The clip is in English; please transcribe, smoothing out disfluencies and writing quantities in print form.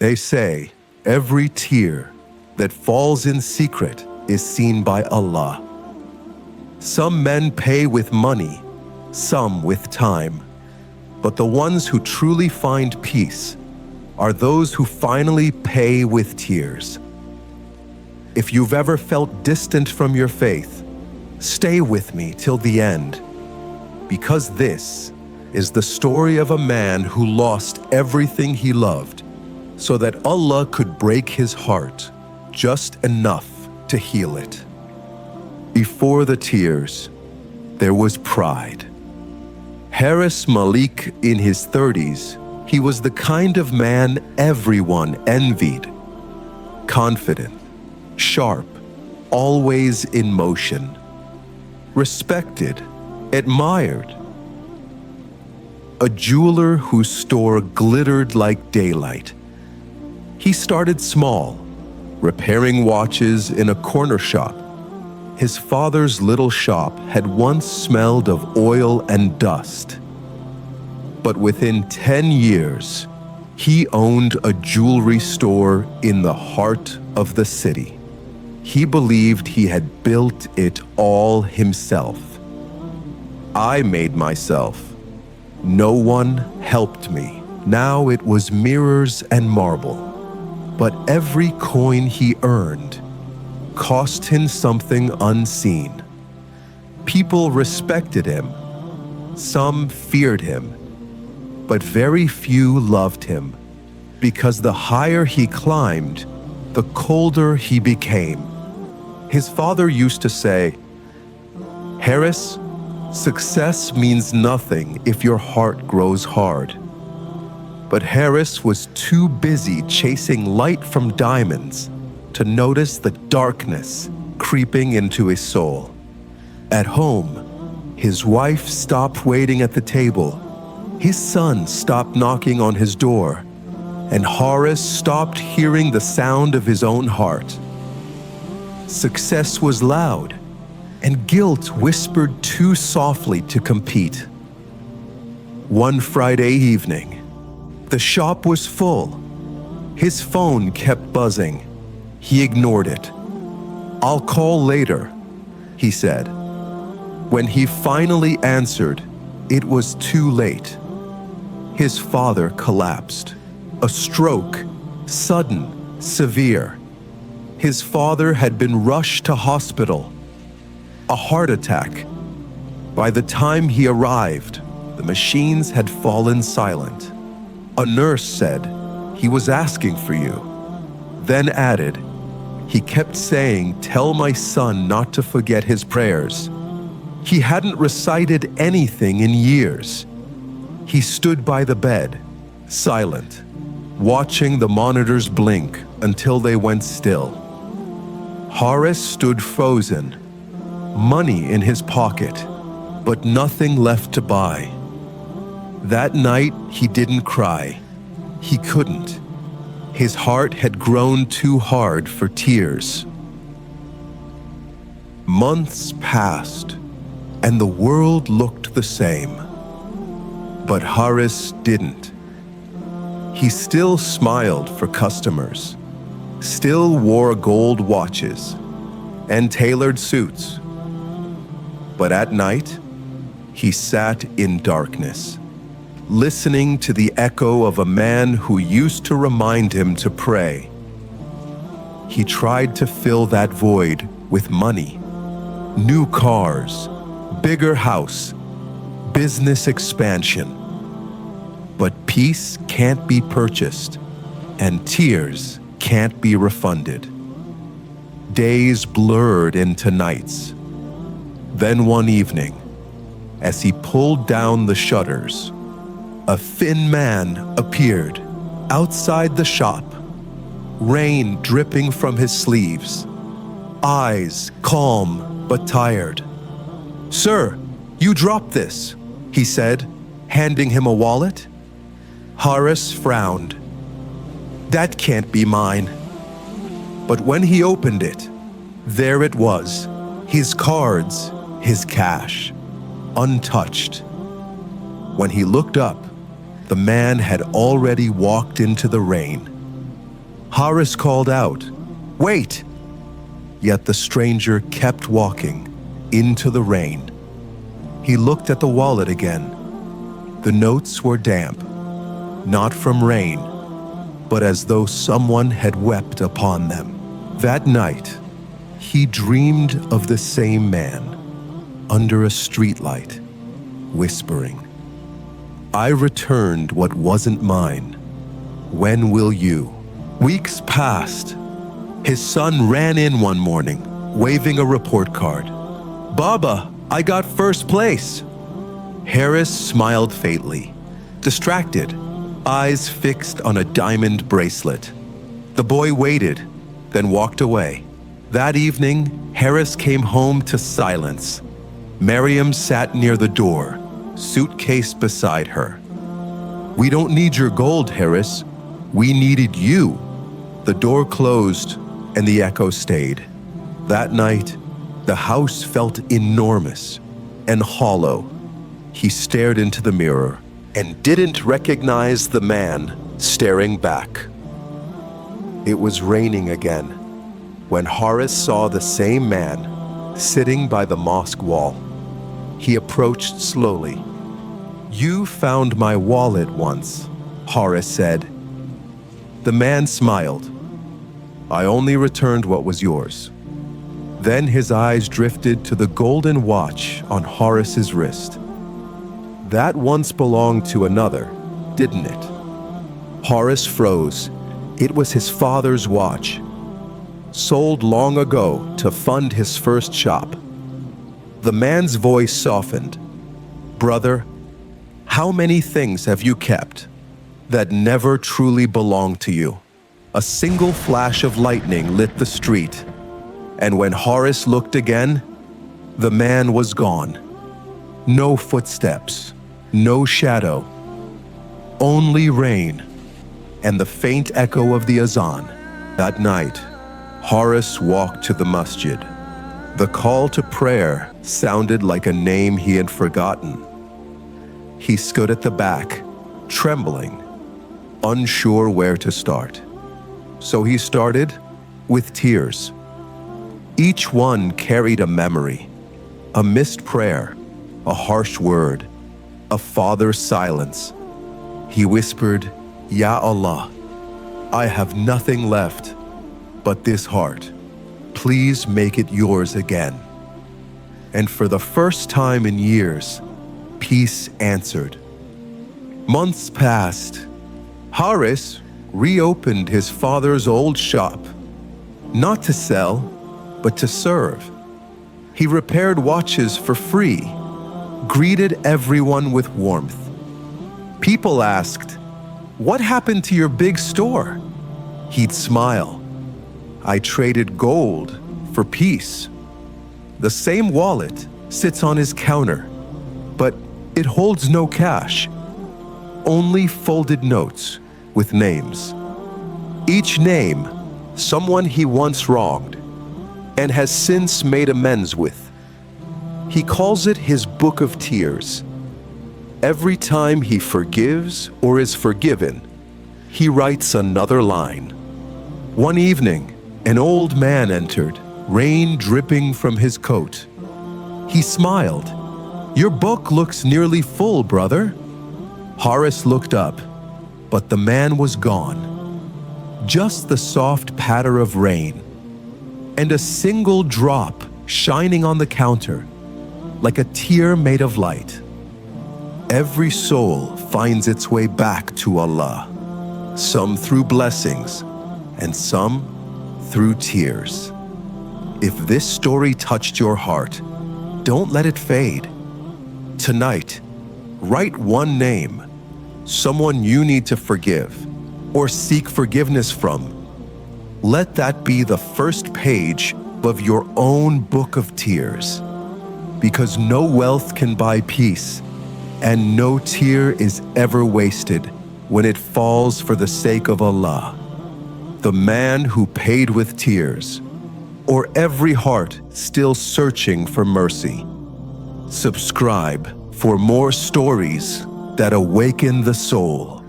They say every tear that falls in secret is seen by Allah. Some men pay with money, some with time, but the ones who truly find peace are those who finally pay with tears. If you've ever felt distant from your faith, stay with me till the end, because this is the story of a man who lost everything he loved so that Allah could break his heart just enough to heal it. Before the tears, there was pride. Haris Malik, in his 30s, he was the kind of man everyone envied. Confident, sharp, always in motion. Respected, admired. A jeweler whose store glittered like daylight. He started small, repairing watches in a corner shop. His father's little shop had once smelled of oil and dust. But within 10 years, he owned a jewelry store in the heart of the city. He believed he had built it all himself. I made myself. No one helped me. Now it was mirrors and marble. But every coin he earned cost him something unseen. People respected him. Some feared him. But very few loved him, because the higher he climbed, the colder he became. His father used to say, "Haris, success means nothing if your heart grows hard." But Haris was too busy chasing light from diamonds to notice the darkness creeping into his soul. At home, his wife stopped waiting at the table. His son stopped knocking on his door, and Haris stopped hearing the sound of his own heart. Success was loud, and guilt whispered too softly to compete. One Friday evening, the shop was full. His phone kept buzzing. He ignored it. "I'll call later," he said. When he finally answered, it was too late. His father collapsed. A stroke, sudden, severe. His father had been rushed to hospital. A heart attack. By the time he arrived, the machines had fallen silent. A nurse said, "He was asking for you," then added, "He kept saying, 'Tell my son not to forget his prayers.'" He hadn't recited anything in years. He stood by the bed, silent, watching the monitors blink until they went still. Haris stood frozen, money in his pocket, but nothing left to buy. That night, he didn't cry. He couldn't. His heart had grown too hard for tears. Months passed, and the world looked the same. But Haris didn't. He still smiled for customers, still wore gold watches and tailored suits. But at night, he sat in darkness, listening to the echo of a man who used to remind him to pray. He tried to fill that void with money, new cars, bigger house, business expansion. But peace can't be purchased, and tears can't be refunded. Days blurred into nights. Then one evening, as he pulled down the shutters, a thin man appeared outside the shop, rain dripping from his sleeves, eyes calm but tired. "Sir, you dropped this," he said, handing him a wallet. Haris frowned. "That can't be mine." But when he opened it, there it was, his cards, his cash, untouched. When he looked up, the man had already walked into the rain. Haris called out, "Wait!" Yet the stranger kept walking into the rain. He looked at the wallet again. The notes were damp, not from rain, but as though someone had wept upon them. That night, he dreamed of the same man under a streetlight, whispering, "I returned what wasn't mine. When will you?" Weeks passed. His son ran in one morning, waving a report card. "Baba, I got first place." Harris smiled faintly, distracted, eyes fixed on a diamond bracelet. The boy waited, then walked away. That evening, Harris came home to silence. Miriam sat near the door, suitcase beside her. "We don't need your gold, Harris. We needed you." The door closed and the echo stayed. That night, the house felt enormous and hollow. He stared into the mirror and didn't recognize the man staring back. It was raining again when Haris saw the same man sitting by the mosque wall. He approached slowly. "You found my wallet once," Haris said. The man smiled. "I only returned what was yours." Then his eyes drifted to the golden watch on Haris's wrist. That once belonged to another, didn't it? Haris froze. It was his father's watch, sold long ago to fund his first shop. The man's voice softened. "Brother, how many things have you kept that never truly belonged to you?" A single flash of lightning lit the street, and when Haris looked again, the man was gone. No footsteps, no shadow, only rain and the faint echo of the azan. That night, Haris walked to the masjid. The call to prayer sounded like a name he had forgotten. He stood at the back, trembling, unsure where to start. So he started with tears. Each one carried a memory, a missed prayer, a harsh word, a father's silence. He whispered, "Ya Allah, I have nothing left but this heart. Please make it yours again." And for the first time in years, peace answered. Months passed. Haris reopened his father's old shop, not to sell, but to serve. He repaired watches for free, greeted everyone with warmth. People asked, "What happened to your big store?" He'd smile. "I traded gold for peace." The same wallet sits on his counter, but it holds no cash, only folded notes with names. Each name, someone he once wronged and has since made amends with. He calls it his book of tears. Every time he forgives or is forgiven, he writes another line. One evening, an old man entered, rain dripping from his coat. He smiled. "Your book looks nearly full, brother." Haris looked up, but the man was gone. Just the soft patter of rain, and a single drop shining on the counter, like a tear made of light. Every soul finds its way back to Allah, some through blessings, and some through tears. If this story touched your heart, don't let it fade. Tonight, write one name, someone you need to forgive or seek forgiveness from. Let that be the first page of your own book of tears, because no wealth can buy peace, and no tear is ever wasted when it falls for the sake of Allah. The man who paid with tears, or every heart still searching for mercy. Subscribe for more stories that awaken the soul.